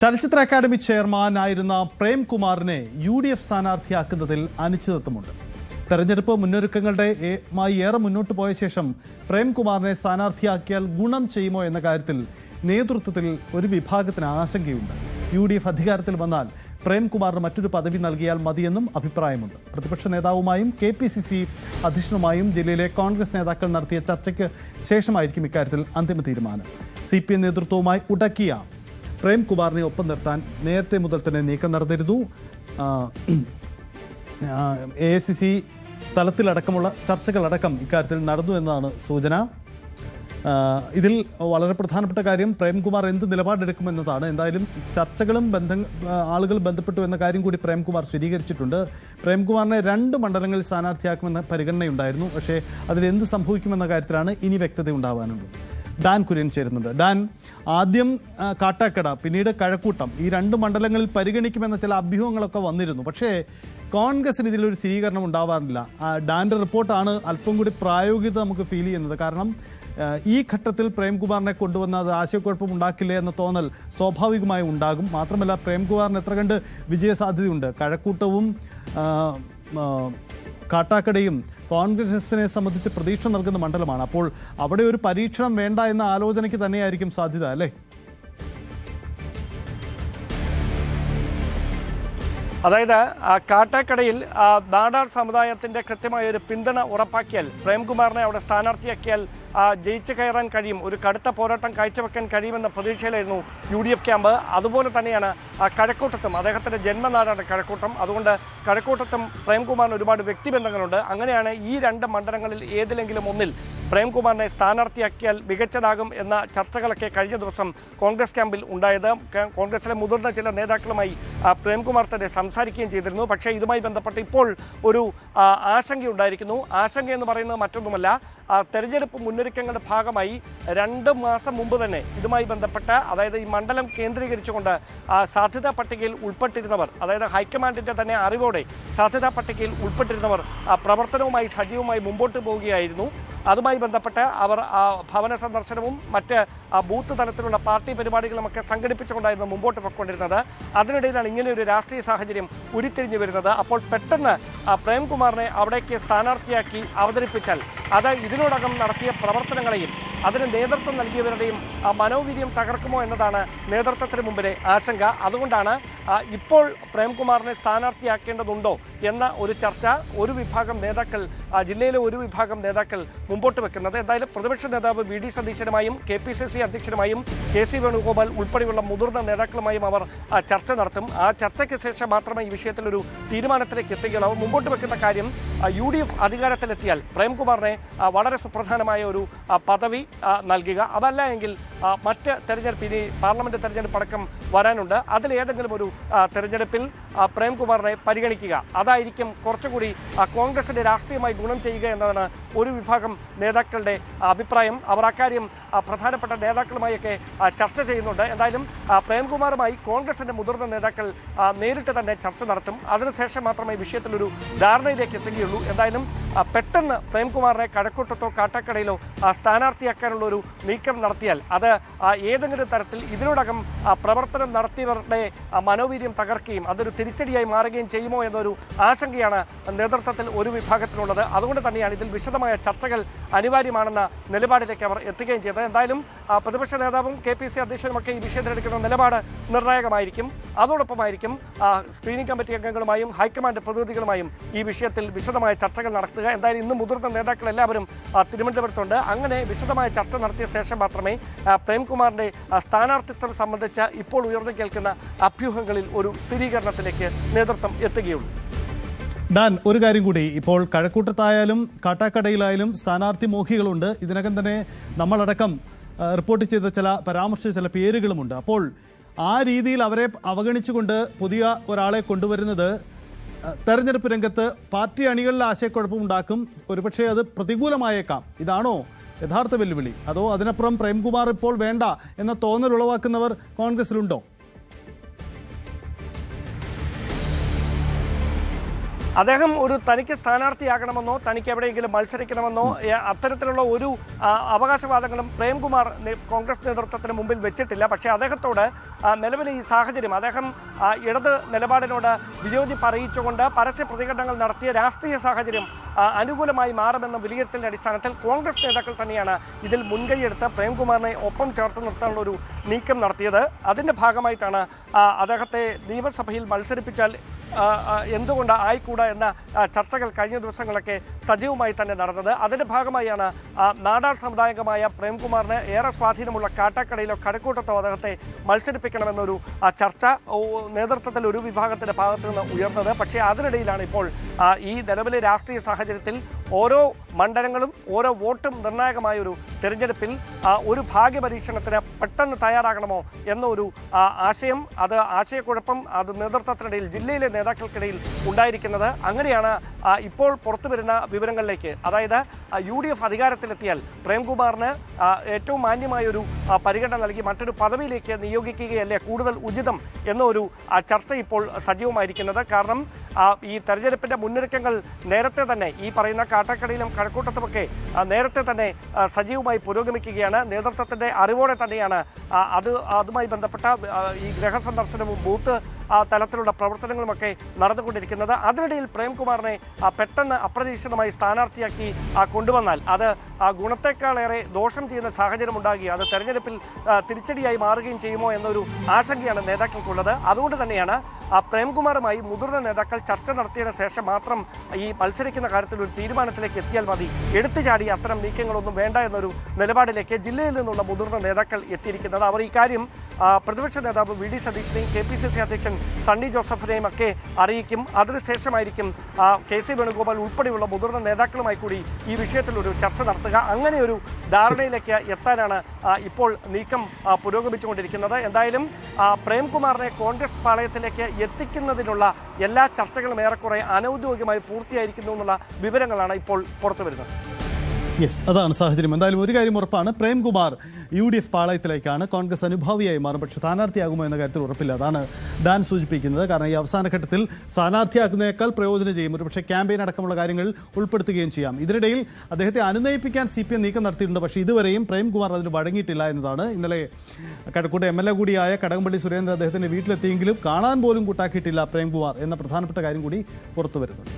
ചലച്ചിത്ര academy ചെയർമാനായിരുന്ന പ്രേംകുമാറിനെ UDF സ്ഥാനാർത്ഥിയാക്കുന്നതിൽ അനിശ്ചിതത്വമുണ്ട്. തെരഞ്ഞെടുപ്പ് മുന്നൊരുക്കങ്ങളുടെ ഏറെ മുന്നോട്ട് പോയ ശേഷം പ്രേംകുമാറിനെ സ്ഥാനാർത്ഥിയാക്കിയാൽ ഗുണം ചെയ്യുമോ എന്ന കാര്യത്തിൽ നേതൃത്വത്തിൽ ഒരു വിഭാഗത്തിന് ആശങ്കയുണ്ട്. UDF അധികാരത്തിൽ വന്നാൽ പ്രേംകുമാറിന് മറ്റൊരു പദവി നൽകിയാൽ മതിയെന്നും അഭിപ്രായമുണ്ട്. പ്രതിപക്ഷ നേതാവുമായും KPCC അധ്യക്ഷനുമായും ജില്ലയിലെ കോൺഗ്രസ് നേതാക്കൾ നടത്തിയ ചർച്ചയ്ക്ക് ശേഷമായിരിക്കും ഇക്കാര്യത്തിൽ അന്തിമ തീരുമാനം. CPM നേതൃത്വവുമായി ഉടക്കിയ പ്രേംകുമാറിനെ ഒപ്പം നിർത്താൻ നേരത്തെ മുതൽ തന്നെ നീക്കം നടന്നിരുന്നു. AICC തലത്തിലടക്കമുള്ള ചർച്ചകളടക്കം ഇക്കാര്യത്തിൽ നടന്നു എന്നതാണ് സൂചന. ഇതിൽ വളരെ പ്രധാനപ്പെട്ട കാര്യം പ്രേംകുമാർ എന്ത് നിലപാടെടുക്കുമെന്നതാണ്. എന്തായാലും ചർച്ചകളും ആളുകൾ ബന്ധപ്പെട്ടു എന്ന കാര്യം കൂടി പ്രേംകുമാർ സ്ഥിരീകരിച്ചിട്ടുണ്ട്. പ്രേംകുമാറിനെ 2 മണ്ഡലങ്ങളിൽ സ്ഥാനാർത്ഥിയാക്കുമെന്ന പരിഗണനയുണ്ടായിരുന്നു. പക്ഷേ അതിലെന്ത് സംഭവിക്കുമെന്ന കാര്യത്തിലാണ് ഇനി വ്യക്തത ഉണ്ടാവാനുള്ളത്. ഡാൻ കുര്യൻ ചേരുന്നുണ്ട്. ഡാൻ, ആദ്യം കാട്ടാക്കട, പിന്നീട് കഴക്കൂട്ടം, ഈ 2 മണ്ഡലങ്ങളിൽ പരിഗണിക്കുമെന്ന ചില അഭ്യൂഹങ്ങളൊക്കെ വന്നിരുന്നു. പക്ഷേ കോൺഗ്രസിന് ഇതിലൊരു സ്ഥിരീകരണം ഉണ്ടാവാറില്ല. ഡാൻ്റെ റിപ്പോർട്ടാണ് അല്പം കൂടി പ്രായോഗികത നമുക്ക് ഫീൽ ചെയ്യുന്നത്. കാരണം ഈ ഘട്ടത്തിൽ പ്രേംകുമാറിനെ കൊണ്ടുവന്ന അത് ആശയക്കുഴപ്പം ഉണ്ടാക്കില്ലേ എന്ന തോന്നൽ സ്വാഭാവികമായും ഉണ്ടാകും. മാത്രമല്ല പ്രേംകുമാറിന് എത്ര കണ്ട് വിജയസാധ്യതയുണ്ട്. കഴക്കൂട്ടവും കാട്ടാക്കടയും കോൺഗ്രസിനെ സംബന്ധിച്ച് പ്രതീക്ഷ നൽകുന്ന മണ്ഡലമാണ്. അപ്പോൾ അവിടെ ഒരു പരീക്ഷണം വേണ്ട എന്ന ആലോചനയ്ക്ക് തന്നെയായിരിക്കും സാധ്യത, അല്ലേ? അതായത് കാട്ടാക്കടയിൽ നാടാർ സമുദായത്തിൻ്റെ കൃത്യമായ ഒരു പിന്തുണ ഉറപ്പാക്കിയാൽ പ്രേംകുമാറിനെ അവിടെ സ്ഥാനാർത്ഥിയാക്കിയാൽ ജയിച്ചു കയറാൻ കഴിയും, ഒരു കടുത്ത പോരാട്ടം കാഴ്ചവെക്കാൻ കഴിയുമെന്ന പ്രതീക്ഷയിലായിരുന്നു UDF ക്യാമ്പ്. അതുപോലെ തന്നെയാണ് കഴക്കൂട്ടത്തും. അദ്ദേഹത്തിൻ്റെ ജന്മനാടാണ് കഴക്കൂട്ടം. അതുകൊണ്ട് കഴക്കൂട്ടത്തും പ്രേംകുമാറിന് ഒരുപാട് വ്യക്തിബന്ധങ്ങളുണ്ട്. അങ്ങനെയാണ് ഈ 2 മണ്ഡലങ്ങളിൽ ഏതിലെങ്കിലും ഒന്നിൽ പ്രേംകുമാറിനെ സ്ഥാനാർത്ഥിയാക്കിയാൽ മികച്ചതാകും എന്ന ചർച്ചകളൊക്കെ കഴിഞ്ഞ ദിവസം കോൺഗ്രസ് ക്യാമ്പിൽ ഉണ്ടായത്. കോൺഗ്രസിലെ മുതിർന്ന ചില നേതാക്കളുമായി പ്രേംകുമാർ തന്നെ സംസാരിക്കുകയും ചെയ്തിരുന്നു. പക്ഷേ ഇതുമായി ബന്ധപ്പെട്ട് ഇപ്പോൾ ഒരു ആശങ്കയുണ്ടായിരിക്കുന്നു. ആശങ്ക എന്ന് പറയുന്നത് മറ്റൊന്നുമല്ല, തെരഞ്ഞെടുപ്പ് മുന്നൊരുക്കങ്ങളുടെ ഭാഗമായി 2 മാസം മുമ്പ് തന്നെ ഇതുമായി ബന്ധപ്പെട്ട്, അതായത് ഈ മണ്ഡലം കേന്ദ്രീകരിച്ചുകൊണ്ട് സാധ്യതാ പട്ടികയിൽ ഉൾപ്പെട്ടിരുന്നവർ, അതായത് ഹൈക്കമാൻഡിൻ്റെ തന്നെ അറിവോടെ സാധ്യതാ പട്ടികയിൽ ഉൾപ്പെട്ടിരുന്നവർ പ്രവർത്തനവുമായി സജീവമായി മുമ്പോട്ട് പോവുകയായിരുന്നു. അതുമായി ബന്ധപ്പെട്ട് അവർ ഭവന സന്ദർശനവും മറ്റ് ബൂത്ത് തലത്തിലുള്ള പാർട്ടി പരിപാടികളുമൊക്കെ സംഘടിപ്പിച്ചുകൊണ്ടായിരുന്നു മുമ്പോട്ട് പോയിക്കൊണ്ടിരുന്നത്. അതിനിടയിലാണ് ഇങ്ങനെയൊരു രാഷ്ട്രീയ സാഹചര്യം ഉരുത്തിരിഞ്ഞു വരുന്നത്. അപ്പോൾ പെട്ടെന്ന് പ്രേംകുമാറിനെ അവിടേക്ക് സ്ഥാനാർത്ഥിയാക്കി അവതരിപ്പിച്ചാൽ അത് ഇതിനോടകം നടത്തിയ പ്രവർത്തനങ്ങളെയും അതിന് നേതൃത്വം നൽകിയവരുടെയും മനോവീര്യം തകർക്കുമോ എന്നതാണ് നേതൃത്വത്തിന് മുമ്പിലെ ആശങ്ക. അതുകൊണ്ടാണ് ഇപ്പോൾ പ്രേംകുമാറിനെ സ്ഥാനാർത്ഥിയാക്കേണ്ടതുണ്ടോ എന്ന ഒരു ചർച്ച ഒരു വിഭാഗം നേതാക്കൾ, ജില്ലയിലെ ഒരു വിഭാഗം നേതാക്കൾ മുമ്പോട്ട് വെക്കുന്നത്. എന്തായാലും പ്രതിപക്ഷ നേതാവ് VD സതീശനുമായും KPCC അധ്യക്ഷനുമായും KC വേണുഗോപാൽ ഉൾപ്പെടെയുള്ള മുതിർന്ന നേതാക്കളുമായും അവർ ചർച്ച നടത്തും. ആ ചർച്ചയ്ക്ക് ശേഷം മാത്രമേ ഈ വിഷയത്തിൽ ഒരു തീരുമാനത്തിലേക്ക് എത്തുകയുള്ളൂ. മുമ്പോട്ട് വെക്കുന്ന കാര്യം UDF അധികാരത്തിലെത്തിയാൽ പ്രേംകുമാറിനെ വളരെ സുപ്രധാനമായ ഒരു പദവി നൽകുക, അതല്ല എങ്കിൽ മറ്റ് തെരഞ്ഞെടുപ്പ്, ഇനി പാർലമെന്റ് തെരഞ്ഞെടുപ്പ് അടക്കം വരാനുണ്ട്, അതിലേതെങ്കിലും ഒരു തെരഞ്ഞെടുപ്പിൽ പ്രേംകുമാറിനെ പരിഗണിക്കുക. അതായിരിക്കും കുറച്ചുകൂടി കോൺഗ്രസിന്റെ രാഷ്ട്രീയമായി ഗുണം ചെയ്യുക എന്നതാണ് ഒരു വിഭാഗം നേതാക്കളുടെ അഭിപ്രായം. അവർ അക്കാര്യം പ്രധാനപ്പെട്ട നേതാക്കളുമായൊക്കെ ചർച്ച ചെയ്യുന്നുണ്ട്. എന്തായാലും പ്രേംകുമാറുമായി കോൺഗ്രസിന്റെ മുതിർന്ന നേതാക്കൾ നേരിട്ട് തന്നെ ചർച്ച നടത്തും. അതിനുശേഷം മാത്രമേ വിഷയത്തിലൊരു ധാരണയിലേക്ക് എത്തുകയുള്ളൂ. എന്തായാലും പെട്ടെന്ന് പ്രേംകുമാറിനെ കഴക്കൂട്ടത്തോ കാട്ടാക്കടയിലോ സ്ഥാനാർത്ഥിയാക്കാനുള്ള ഒരു നീക്കം നടത്തിയാൽ അത് ഏതെങ്കിലും തരത്തിൽ ഇതിനോടകം പ്രവർത്തനം നടത്തിയവരുടെ മനോവീര്യം തകർക്കുകയും അതൊരു തിരിച്ചടിയായി മാറുകയും ചെയ്യുമോ എന്നൊരു ആശങ്കയാണ് നേതൃത്വത്തിൽ ഒരു വിഭാഗത്തിനുള്ളത്. അതുകൊണ്ട് തന്നെയാണ് ഇതിൽ വിശദമായ ചർച്ചകൾ അനിവാര്യമാണെന്ന നിലപാടിലേക്ക് അവർ എത്തുകയും ചെയ്തത്. എന്തായാലും പ്രതിപക്ഷ നേതാവും KPCC അധ്യക്ഷനുമൊക്കെ ഈ വിഷയത്തിലെടുക്കുന്ന നിലപാട് നിർണായകമായിരിക്കും. അതോടൊപ്പമായിരിക്കും സ്ക്രീനിംഗ് കമ്മിറ്റി അംഗങ്ങളുമായും ഹൈക്കമാൻഡ് പ്രതിനിധികളുമായും ഈ വിഷയത്തിൽ വിശദമായ ചർച്ചകൾ നടത്തുക. എന്തായാലും ഇന്ന് മുതിർന്ന നേതാക്കൾ എല്ലാവരും തിരുവനന്തപുരത്തുണ്ട്. അങ്ങനെ വിശദമായ ചർച്ച നടത്തിയ ശേഷം മാത്രമേ പ്രേംകുമാറിന്റെ സ്ഥാനാർത്ഥിത്വം സംബന്ധിച്ച് ഇപ്പോൾ ഉയർന്നു കേൾക്കുന്ന അഭ്യൂഹങ്ങളിൽ ഒരു സ്ഥിരീകരണത്തിലേക്ക് നേതൃത്വം എത്തുകയുള്ളൂ. ഡാൻ, ഒരു കാര്യം കൂടി, ഇപ്പോൾ കഴക്കൂട്ടത്തായാലും കാട്ടാക്കടയിലായാലും സ്ഥാനാർത്ഥി മോഹികളുണ്ട്. ഇതിനകം തന്നെ നമ്മളടക്കം റിപ്പോർട്ട് ചെയ്ത പരാമർശിച്ച ചില പേരുകളുമുണ്ട്. അപ്പോൾ ആ രീതിയിൽ അവരെ അവഗണിച്ചുകൊണ്ട് പുതിയ ഒരാളെ കൊണ്ടുവരുന്നത് തെരഞ്ഞെടുപ്പ് രംഗത്ത് പാർട്ടി അണികളിൽ ആശയക്കുഴപ്പമുണ്ടാക്കും. ഒരുപക്ഷെ അത് പ്രതികൂലമായേക്കാം. ഇതാണോ യഥാർത്ഥ വെല്ലുവിളി? അതോ അതിനപ്പുറം പ്രേംകുമാർ ഇപ്പോൾ വേണ്ട എന്ന തോന്നൽ ഉളവാക്കുന്നവർ കോൺഗ്രസിലുണ്ടോ? അദ്ദേഹം ഒരു തനിക്ക് സ്ഥാനാർത്ഥിയാകണമെന്നോ തനിക്ക് എവിടെയെങ്കിലും മത്സരിക്കണമെന്നോ അത്തരത്തിലുള്ള ഒരു അവകാശവാദങ്ങളും പ്രേംകുമാർ കോൺഗ്രസ് നേതൃത്വത്തിന് മുമ്പിൽ വെച്ചിട്ടില്ല. പക്ഷേ അദ്ദേഹത്തോട് നിലവിലെ ഈ സാഹചര്യം, അദ്ദേഹം ഇടത് നിലപാടിനോട് വിയോജിപ്പ് അറിയിച്ചുകൊണ്ട് പരസ്യ പ്രതികരണങ്ങൾ നടത്തിയ രാഷ്ട്രീയ സാഹചര്യം അനുകൂലമായി മാറുമെന്ന വിലയിരുത്തലിന്റെ അടിസ്ഥാനത്തിൽ കോൺഗ്രസ് നേതാക്കൾ തന്നെയാണ് ഇതിൽ മുൻകൈയെടുത്ത് പ്രേംകുമാറിനെ ഒപ്പം ചേർത്ത് നിർത്താനുള്ള ഒരു നീക്കം നടത്തിയത്. അതിന്റെ ഭാഗമായിട്ടാണ് അദ്ദേഹത്തെ നിയമസഭയിൽ മത്സരിപ്പിച്ചാൽ എന്തുകൊണ്ട് ആയിക്കൂടാ എന്ന ചർച്ചകൾ കഴിഞ്ഞ ദിവസങ്ങളൊക്കെ സജീവമായി തന്നെ നടന്നത്. അതിന്റെ ഭാഗമായാണ് നാടാർ സമുദായംഗമായ പ്രേംകുമാറിന് ഏറെ സ്വാധീനമുള്ള കാട്ടാക്കടയിലോ കഴക്കൂട്ടത്തോ അദ്ദേഹത്തെ മത്സരിപ്പിക്കണമെന്നൊരു ചർച്ച നേതൃത്വത്തിൽ ഒരു വിഭാഗത്തിന്റെ ഭാഗത്തു നിന്ന് ഉയർന്നത്. പക്ഷേ അതിനിടയിലാണ് ഇപ്പോൾ ഈ നിലവിലെ രാഷ്ട്രീയ സാഹചര്യത്തിൽ ഓരോ മണ്ഡലങ്ങളും ഓരോ വോട്ടും നിർണായകമായ ഒരു തെരഞ്ഞെടുപ്പിൽ ഒരു ഭാഗ്യപരീക്ഷണത്തിന് പെട്ടെന്ന് തയ്യാറാകണമോ എന്നൊരു ആശയം, അത് ആശയക്കുഴപ്പം അത് നേതൃത്വത്തിനിടയിൽ ജില്ലയിലെ നേതാക്കൾക്കിടയിൽ ഉണ്ടായിരിക്കുന്നത്. അങ്ങനെയാണ് ഇപ്പോൾ പുറത്തു വരുന്ന വിവരങ്ങളിലേക്ക്, അതായത് UDF അധികാരത്തിലെത്തിയാൽ പ്രേംകുമാറിന് ഏറ്റവും മാന്യമായൊരു പരിഗണന നൽകി മറ്റൊരു പദവിയിലേക്ക് നിയോഗിക്കുകയല്ലേ കൂടുതൽ ഉചിതം എന്നൊരു ചർച്ച ഇപ്പോൾ സജീവമായിരിക്കുന്നത്. കാരണം ഈ തെരഞ്ഞെടുപ്പിന്റെ മുന്നൊരുക്കങ്ങൾ നേരത്തെ തന്നെ ഈ പറയുന്ന കാട്ടാക്കടയിലും കഴക്കൂട്ടത്തുമൊക്കെ നേരത്തെ തന്നെ സജീവമായി പുരോഗമിക്കുകയാണ്. നേതൃത്വത്തിന്റെ അറിവോടെ തന്നെയാണ് അതുമായി ബന്ധപ്പെട്ട ഈ ഗൃഹസന്ദർശനവും ബൂത്ത് തലത്തിലുള്ള പ്രവർത്തനങ്ങളുമൊക്കെ നടന്നുകൊണ്ടിരിക്കുന്നത്. അതിനിടയിൽ പ്രേംകുമാറിനെ പെട്ടെന്ന് അപ്രതീക്ഷിതമായി സ്ഥാനാർത്ഥിയാക്കി കൊണ്ടുവന്നാൽ അത് ഗുണത്തെക്കാളേറെ ദോഷം ചെയ്യുന്ന സാഹചര്യം ഉണ്ടാകുകയും അത് തെരഞ്ഞെടുപ്പിൽ തിരിച്ചടിയായി മാറുകയും ചെയ്യുമോ എന്നൊരു ആശങ്കയാണ് നേതാക്കൾക്കുള്ളത്. അതുകൊണ്ട് തന്നെയാണ് പ്രേംകുമാറുമായി മുതിർന്ന നേതാക്കൾ ചർച്ച നടത്തിയതിനു ശേഷം മാത്രം ഈ മത്സരിക്കുന്ന കാര്യത്തിൽ ഒരു തീരുമാനത്തിലേക്ക് എത്തിയാൽ മതി, എടുത്തുചാടി അത്തരം നീക്കങ്ങളൊന്നും വേണ്ട എന്നൊരു നിലപാടിലേക്ക് ജില്ലയിൽ നിന്നുള്ള മുതിർന്ന നേതാക്കൾ എത്തിയിരിക്കുന്നത്. അവർ ഇക്കാര്യം പ്രതിപക്ഷ നേതാവ് VD സതീശനെയും KPCC അധ്യക്ഷൻ സണ്ണി ജോസഫിനെയും ഒക്കെ അറിയിക്കും. അതിനുശേഷമായിരിക്കും KC വേണുഗോപാൽ ഉൾപ്പെടെയുള്ള മുതിർന്ന നേതാക്കളുമായി കൂടി ഈ വിഷയത്തിൽ ഒരു ചർച്ച നടത്തുക. അങ്ങനെ ഒരു ധാരണയിലേക്ക് എത്താനാണ് ഇപ്പോൾ നീക്കം പുരോഗമിച്ചുകൊണ്ടിരിക്കുന്നത്. എന്തായാലും പ്രേംകുമാറിനെ കോൺഗ്രസ് പാളയത്തിലേക്ക് എത്തിക്കുന്നതിനുള്ള എല്ലാ ചർച്ചകളും ഏറെക്കുറെ അനൗദ്യോഗികമായി പൂർത്തിയായിരിക്കുന്നു എന്നുള്ള വിവരങ്ങളാണ് ഇപ്പോൾ പുറത്തു വരുന്നത്. യെസ്, അതാണ് സാഹചര്യം. എന്തായാലും ഒരു കാര്യം ഉറപ്പാണ്, പ്രേംകുമാർ UDF പാളയത്തിലേക്കാണ് കോൺഗ്രസ് അനുഭാവിയായി മാറും. പക്ഷേ സ്ഥാനാർത്ഥിയാകുമോ എന്ന കാര്യത്തിൽ ഉറപ്പില്ല. അതാണ് ഡാൻ സൂചിപ്പിക്കുന്നത്. കാരണം ഈ അവസാന ഘട്ടത്തിൽ സ്ഥാനാർത്ഥിയാക്കുന്നതിനേക്കാൾ പ്രയോജനം ചെയ്യും, ഒരു പക്ഷേ ക്യാമ്പയിൻ അടക്കമുള്ള കാര്യങ്ങൾ ഉൾപ്പെടുത്തുകയും ചെയ്യാം. ഇതിനിടയിൽ അദ്ദേഹത്തെ അനുനയിപ്പിക്കാൻ CPM നീക്കം നടത്തിയിട്ടുണ്ട്. പക്ഷേ ഇതുവരെയും പ്രേംകുമാർ അതിന് വഴങ്ങിയിട്ടില്ല എന്നതാണ്. ഇന്നലെ കഴക്കൂട്ടം MLA കൂടിയായ കടകംപള്ളി സുരേന്ദ്രൻ അദ്ദേഹത്തിൻ്റെ വീട്ടിലെത്തിയെങ്കിലും കാണാൻ പോലും കൂട്ടാക്കിയിട്ടില്ല പ്രേംകുമാർ എന്ന പ്രധാനപ്പെട്ട കാര്യം കൂടി പുറത്തു വരുന്നത്.